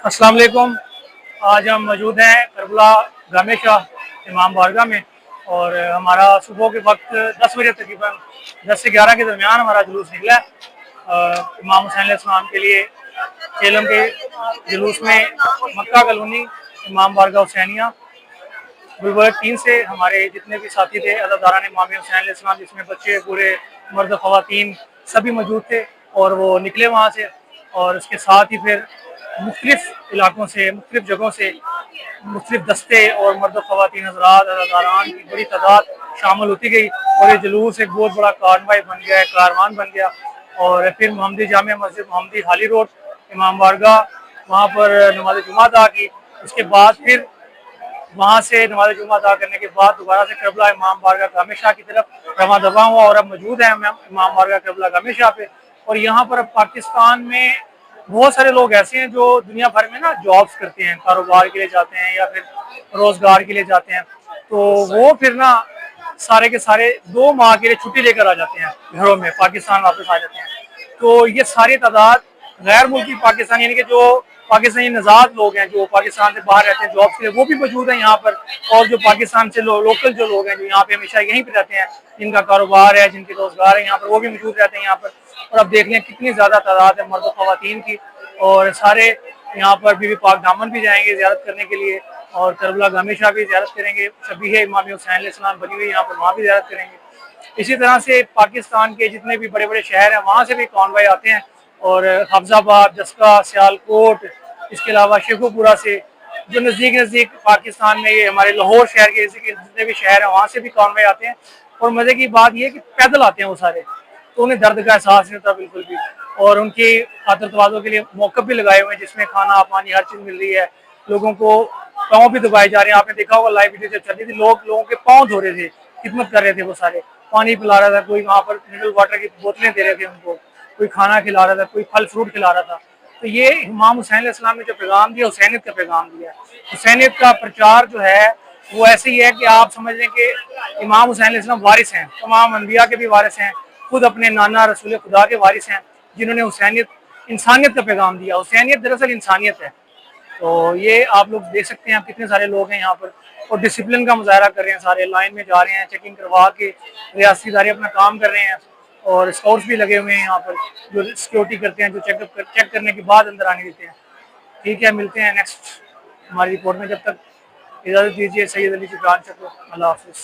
अस्सलाम वालेकुम। आज हम मौजूद हैं करबला जामे शाह इमाम बारगाह में और हमारा सुबह के वक्त 10 बजे तकरीबन 10 से 11 के दरमियान हमारा जुलूस निकला है इमाम हुसैन अलैहिस्सलाम के लिए। चेलम के जुलूस में मक्का कॉलोनी इमाम बारगाह हुसैनिया बुलबुल 3 से हमारे जितने भी साथी थे अज़ादारान इमाम हुसैन अलैहिस्सलाम, जिसमें बच्चे पूरे मर्द ख़वातीन सभी मौजूद थे और वो निकले वहाँ से। और उसके साथ ही फिर मुख्तलिफ इलाकों से, मुख्तलिफ जगहों से मुख्तलिफ दस्ते और मर्द ख़वातीन हज़रात अज़ादारान की बड़ी तादाद शामिल होती गई और ये जुलूस एक बहुत बड़ा कारवाई बन गया है, कारवान बन गया। और फिर मोहम्मदी जामिया मस्जिद मोहम्मदी हाली रोड इमाम बारगाह, वहाँ पर नमाज जुमा अदा की। उसके बाद फिर वहाँ से नमाज जुमा अदा करने के बाद दोबारा से करबला इमाम बारगाह जामे शाह की तरफ रवाना दवा हुआ और अब मौजूद है इमाम बारगाह करबला जामे शाह पे। और यहाँ पर अब पाकिस्तान में बहुत सारे लोग ऐसे हैं जो दुनिया भर में ना जॉब्स करते हैं, कारोबार के लिए जाते हैं या फिर रोजगार के लिए जाते हैं, तो वो फिर ना सारे के सारे 2 माह के लिए छुट्टी लेकर आ जाते हैं, घरों में पाकिस्तान वापस आ जाते हैं। तो ये सारी तादाद गैर मुल्की पाकिस्तानी यानी कि जो पाकिस्तानी नज़ाद लोग हैं जो पाकिस्तान से बाहर रहते हैं जॉब के लिए, वो भी मौजूद हैं यहाँ पर। और जो पाकिस्तान से लोकल जो लोग हैं जो यहाँ पे हमेशा यहीं पे रहते हैं, जिनका कारोबार है, जिनके रोजगार है यहाँ पर, वो भी मौजूद रहते हैं यहाँ पर। और अब देख लें कितनी ज़्यादा तादाद है मर्द ख़वातीन की। और सारे यहाँ पर बीबी पाक दामन भी जाएंगे ज़ियारत करने के लिए और करबला जामे शाह भी ज़ियारत करेंगे। शबीह इमाम हुसैन अलैहिस्सलाम बनी हुई यहाँ पर, वहाँ भी ज़ियारत करेंगे। इसी तरह से पाकिस्तान के जितने भी बड़े बड़े शहर हैं वहाँ से भी कॉन्वॉय आते हैं और हफ्जाबाद, जस्का, सियालकोट, इसके अलावा शेखुपुरा से जो नज़दीक नज़दीक पाकिस्तान में, ये हमारे लाहौर शहर के जितने भी शहर हैं वहाँ से भी कॉन्वॉय आते हैं। और मज़े की बात यह कि पैदल आते हैं वो सारे, तो उन्हें दर्द का एहसास नहीं होता बिल्कुल भी। और उनकी खातिर तवाज़ुन के लिए मौक़िफ़ भी लगाए हुए हैं जिसमें खाना पानी हर चीज़ मिल रही है। लोगों को पाँव भी दबाए जा रहे हैं। आपने देखा होगा लाइव वीडियो जब चल रही थी, लोगों के पाँव धो रहे थे, खिदमत कर रहे थे वो सारे, पानी पिला रहा था, कोई वहाँ पर मिनरल वाटर की बोतलें दे रहे थे उनको, कोई खाना खिला रहा था, कोई फल फ्रूट खिला रहा था। तो ये इमाम हुसैन अलैहिस्सलाम ने जो पैगाम दिया, हुसैनियत का पैगाम दिया है। हुसैनियत का प्रचार जो है वो ऐसे ही है कि आप समझ लें कि इमाम हुसैन अलैहिस्सलाम वारिस हैं, तमाम अम्बिया के भी वारिस हैं, खुद अपने नाना रसूल खुदा के वारिस हैं, जिन्होंने हुसैनियत, इंसानियत का पैगाम दिया। हुसैनियत दरअसल इंसानियत है। तो ये आप लोग देख सकते हैं, आप कितने सारे लोग हैं यहाँ पर और डिसिप्लिन का मुजाहरा कर रहे हैं, सारे लाइन में जा रहे हैं, चेकिंग करवा के रियासती इदारे अपना काम कर रहे हैं। और स्काउट्स भी लगे हुए हैं यहाँ पर जो सिक्योरिटी करते हैं, जो चेक करने के बाद अंदर आने देते हैं। ठीक है, मिलते हैं नेक्स्ट हमारी रिपोर्ट में। जब तक इजाज़त दीजिए, सैयद अली जुबरान शक्र, अल्लाह हाफ़िज़।